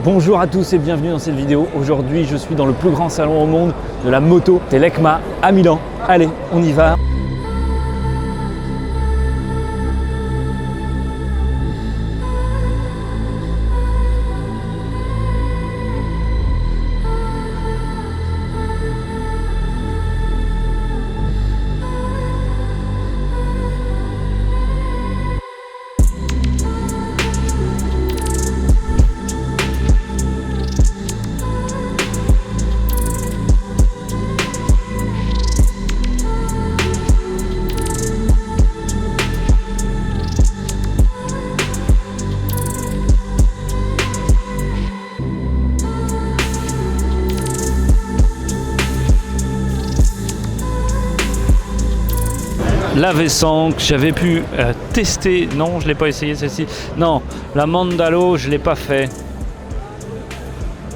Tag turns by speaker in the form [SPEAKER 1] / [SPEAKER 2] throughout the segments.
[SPEAKER 1] Bonjour à tous et bienvenue dans cette vidéo. Aujourd'hui, je suis dans le plus grand salon au monde de la moto, c'est l'EICMA à Milan. Allez, on y va. La V100 que j'avais pu tester, non je l'ai pas essayé celle-ci, non la Mandalo je l'ai pas fait.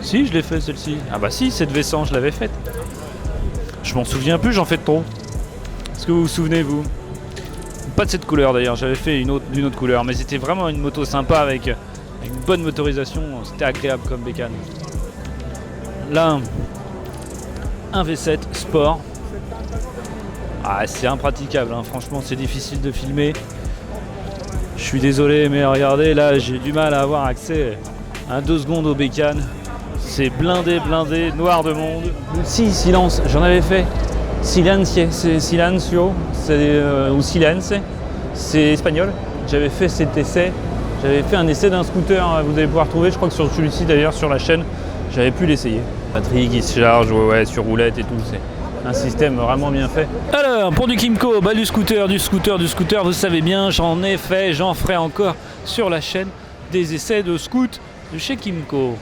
[SPEAKER 1] Si je l'ai fait celle-ci, ah bah si cette V100 je l'avais faite. Je m'en souviens plus, j'en fais trop. Est-ce que vous vous souvenez vous? Pas de cette couleur d'ailleurs, j'avais fait une autre d'une autre couleur, mais c'était vraiment une moto sympa avec une bonne motorisation, c'était agréable comme bécane. Là, un V7 Sport. Ah, c'est impraticable, hein. Franchement c'est difficile de filmer. Je suis désolé mais regardez là j'ai du mal à avoir accès à 2 secondes aux bécanes. C'est blindé, noir de monde. Si, silence, j'en avais fait. Silencio, c'est silencio, ou silence, c'est espagnol. J'avais fait cet essai, j'avais fait un essai d'un scooter, vous allez pouvoir trouver, je crois que sur celui-ci d'ailleurs sur la chaîne, j'avais pu l'essayer. Batterie qui se charge, ouais, sur roulette et tout, c'est un système vraiment bien fait. Alors, pour du Kymco, bah, du scooter, vous savez bien, j'en ai fait, j'en ferai encore sur la chaîne des essais de scoot de chez Kymco.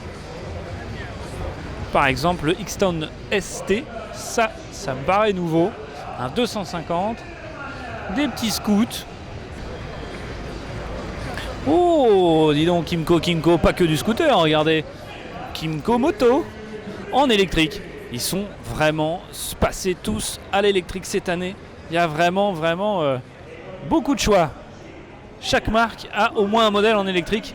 [SPEAKER 1] Par exemple, le X-Town ST, ça me paraît nouveau, un 250, des petits scouts. Oh, dis donc Kymco, pas que du scooter, regardez, Kymco moto en électrique. Ils sont vraiment passés tous à l'électrique cette année. Il y a vraiment beaucoup de choix. Chaque marque a au moins un modèle en électrique.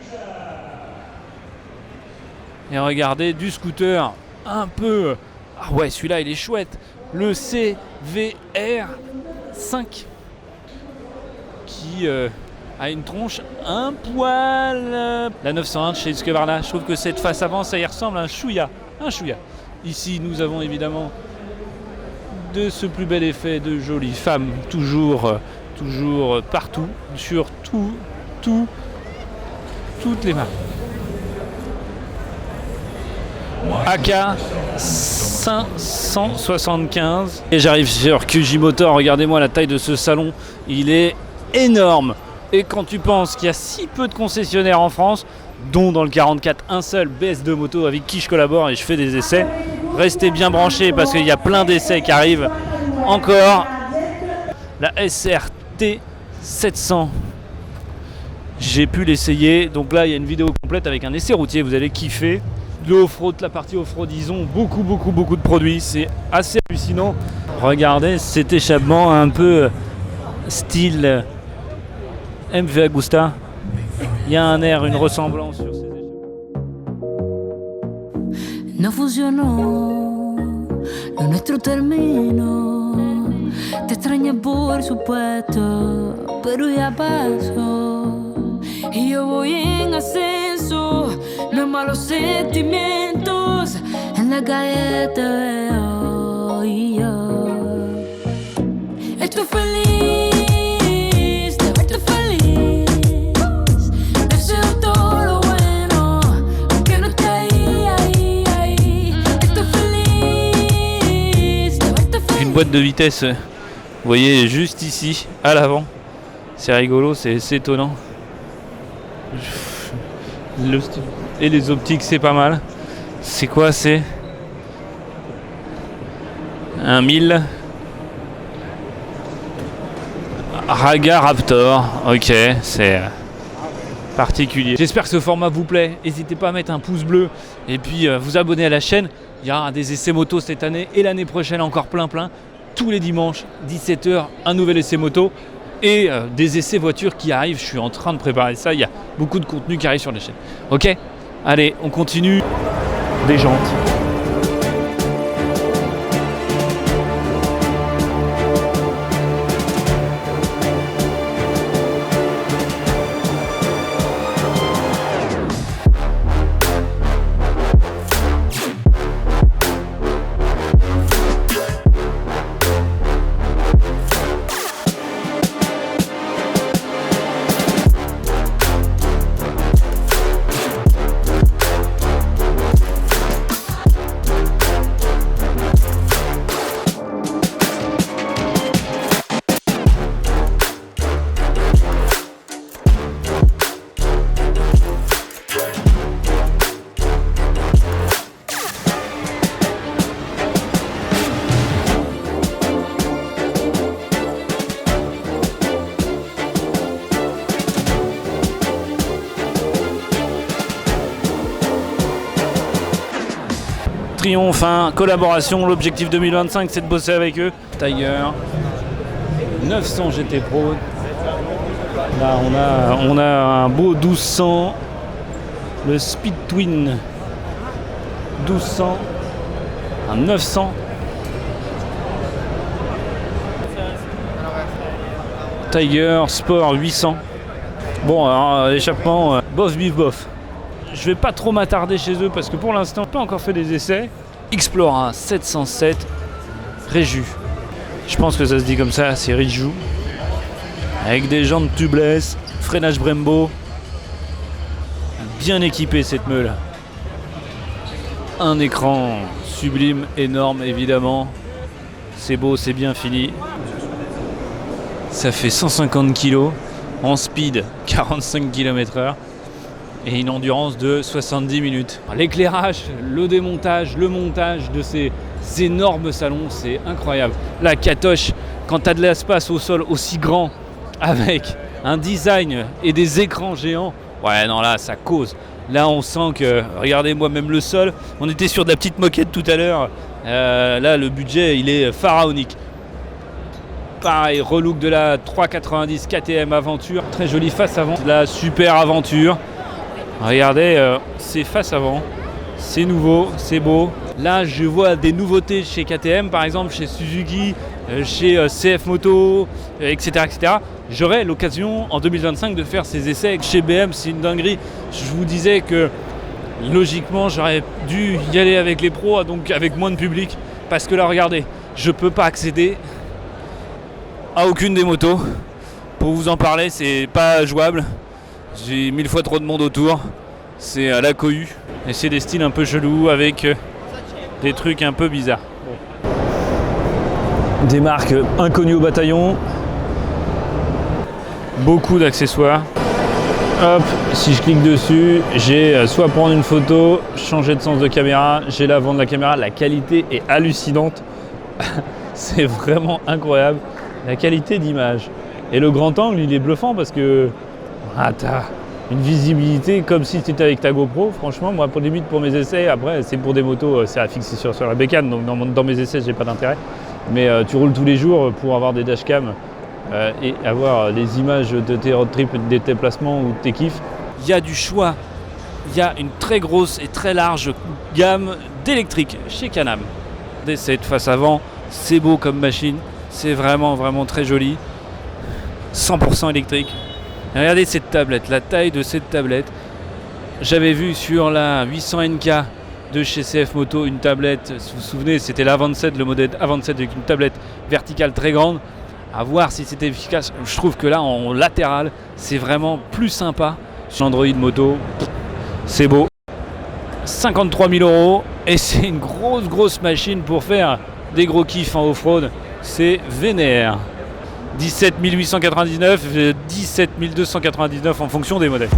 [SPEAKER 1] Et regardez, du scooter un peu... Ah ouais, celui-là il est chouette. Le CVR 5 qui a une tronche un poil... La 901 chez Husqvarna. Je trouve que cette face avant, ça y ressemble à un chouïa. Ici, nous avons évidemment de ce plus bel effet de jolies femmes, toujours partout, sur toutes les marques. AK 575. Et j'arrive sur QJ Motor, regardez-moi la taille de ce salon, il est énorme. Et quand tu penses qu'il y a si peu de concessionnaires en France, dont dans le 44 un seul BS2 moto avec qui je collabore et je fais des essais, restez bien branchés parce qu'il y a plein d'essais qui arrivent encore. La SRT 700, j'ai pu l'essayer, donc là il y a une vidéo complète avec un essai routier, vous allez kiffer. De off-road, la partie off-road, ils ont beaucoup de produits, c'est assez hallucinant. Regardez cet échappement un peu style MV Agusta. Il y a un air, une ressemblance sur ces échappements.
[SPEAKER 2] No funcionó, lo nuestro terminó. Te extrañé por supuesto, pero ya pasó. Y yo voy en ascenso, no hay malos sentimientos. En la calle te veo y yo estoy feliz.
[SPEAKER 1] Boîte de vitesse, vous voyez juste ici à l'avant, c'est rigolo, c'est étonnant. Et les optiques c'est pas mal. C'est quoi? C'est un 1000 Raga Raptor. Ok, c'est particulier. J'espère que ce format vous plaît. N'hésitez pas à mettre un pouce bleu et puis vous abonner à la chaîne. Il y aura des essais moto cette année et l'année prochaine encore plein. Tous les dimanches, 17h, un nouvel essai moto et des essais voitures qui arrivent. Je suis en train de préparer ça. Il y a beaucoup de contenu qui arrive sur la chaîne. Ok ? Allez, on continue. Des jantes. Triomphe, collaboration, l'objectif 2025 c'est de bosser avec eux. Tiger, 900 GT Pro. Là on a un beau 1200, le Speed Twin 1200, un 900. Tiger Sport 800. Bon alors l'échappement, bof bif bof. Je vais pas trop m'attarder chez eux parce que pour l'instant, on n'a pas encore fait des essais. Explora 707 Réju. Je pense que ça se dit comme ça, c'est Réju. Avec des jantes tubeless, freinage Brembo. Bien équipé cette meule. Un écran sublime, énorme évidemment. C'est beau, c'est bien fini. Ça fait 150 kg en speed, 45 km/h. Et une endurance de 70 minutes. L'éclairage, le démontage, le montage de ces énormes salons, c'est incroyable. La Catoche, quand tu as de l'espace au sol aussi grand, avec un design et des écrans géants, ouais non là ça cause. Là on sent que, regardez-moi même le sol, on était sur de la petite moquette tout à l'heure, là le budget il est pharaonique. Pareil, relook de la 390 KTM Aventure, très jolie face avant, la super Aventure. Regardez, c'est face avant, c'est nouveau, c'est beau. Là, je vois des nouveautés chez KTM, par exemple chez Suzuki, chez CF Moto, etc., etc. J'aurai l'occasion en 2025 de faire ces essais chez BM, c'est une dinguerie. Je vous disais que logiquement, j'aurais dû y aller avec les pros, donc avec moins de public, parce que là, regardez, je peux pas accéder à aucune des motos. Pour vous en parler, c'est pas jouable. J'ai 1000 fois trop de monde autour, c'est à la cohue et c'est des styles un peu chelous avec des trucs un peu bizarres. Des marques inconnues au bataillon, beaucoup d'accessoires. Hop, si je clique dessus, j'ai soit prendre une photo, changer de sens de caméra, j'ai l'avant de la caméra, la qualité est hallucinante, c'est vraiment incroyable, la qualité d'image. Et le grand angle il est bluffant parce que t'as une visibilité comme si tu étais avec ta GoPro. Franchement, moi, limite pour mes essais, après, c'est pour des motos, c'est à fixer sur la bécane, donc dans mes essais, j'ai pas d'intérêt. Mais tu roules tous les jours pour avoir des dashcams et avoir les images de tes road trips, de tes placements ou de tes kiffs. Il y a du choix, il y a une très grosse et très large gamme d'électriques chez Can-Am. Cette face avant, c'est beau comme machine, c'est vraiment, vraiment très joli. 100% électrique. Regardez cette tablette, la taille de cette tablette. J'avais vu sur la 800 NK de chez CF Moto une tablette, si vous vous souvenez, c'était l'A27, le modèle A27 avec une tablette verticale très grande. À voir si c'était efficace. Je trouve que là, en latéral, c'est vraiment plus sympa. Sur Android Moto, c'est beau. 53 000 € et c'est une grosse machine pour faire des gros kiffs en off-road. C'est vénère. 17 899, 17 299 en fonction des modèles.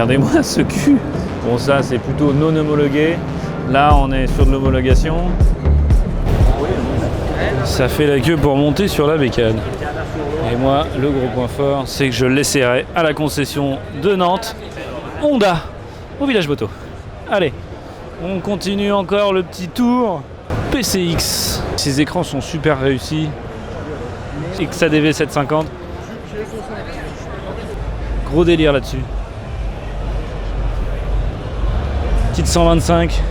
[SPEAKER 1] Regardez-moi ce cul. Bon, ça c'est plutôt non homologué. Là on est sur de l'homologation. Ça fait la queue pour monter sur la bécane. Et moi, le gros point fort, c'est que je l'essaierai à la concession de Nantes, Honda, au village moto. Allez, on continue encore le petit tour. PCX. Ces écrans sont super réussis. XADV 750. Gros délire là-dessus. Petite 125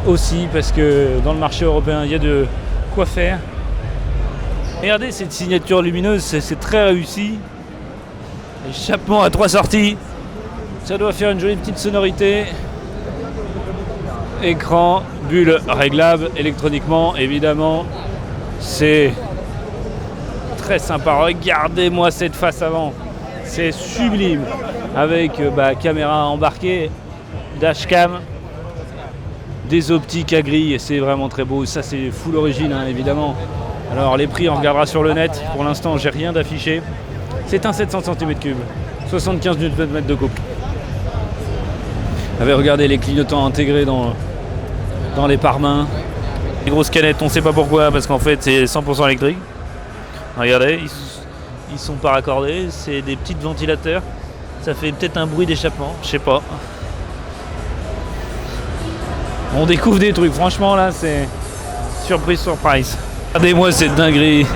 [SPEAKER 1] aussi, parce que dans le marché européen, il y a de quoi faire. Regardez cette signature lumineuse, c'est très réussi. Échappement à 3 sorties. Ça doit faire une jolie petite sonorité. Écran, bulle réglable électroniquement, évidemment. C'est très sympa. Regardez-moi cette face avant. C'est sublime. Avec caméra embarquée, dashcam, des optiques à grille. C'est vraiment très beau. Ça, c'est full origine, hein, évidemment. Alors les prix, on regardera sur le net. Pour l'instant, j'ai rien d'affiché. C'est un 700 cm3, 75 Nm de couple. Regardez les clignotants intégrés dans les pare-mains. Les grosses canettes, on ne sait pas pourquoi, parce qu'en fait c'est 100% électrique. Regardez, ils sont pas raccordés. C'est des petits ventilateurs. Ça fait peut-être un bruit d'échappement, je sais pas. On découvre des trucs. Franchement là, c'est surprise. Regardez-moi cette dinguerie.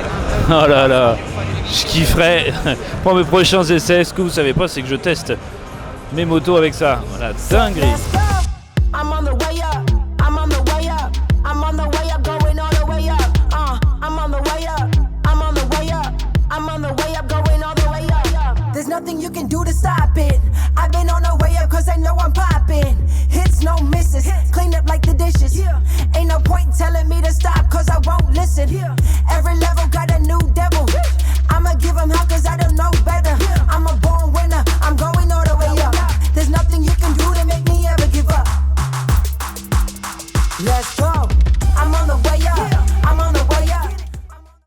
[SPEAKER 1] Oh là là, je kifferais. Pour mes prochains essais, ce que vous savez pas, c'est que je teste mes motos avec ça. Voilà, dinguerie.
[SPEAKER 2] There's nothing you can do to stop it. I've been on the way up cause I know I'm popping. Hits, no misses, clean up like the dishes. Ain't no point telling me to stop cause I won't listen. Every level got a new devil. I'ma give 'em hell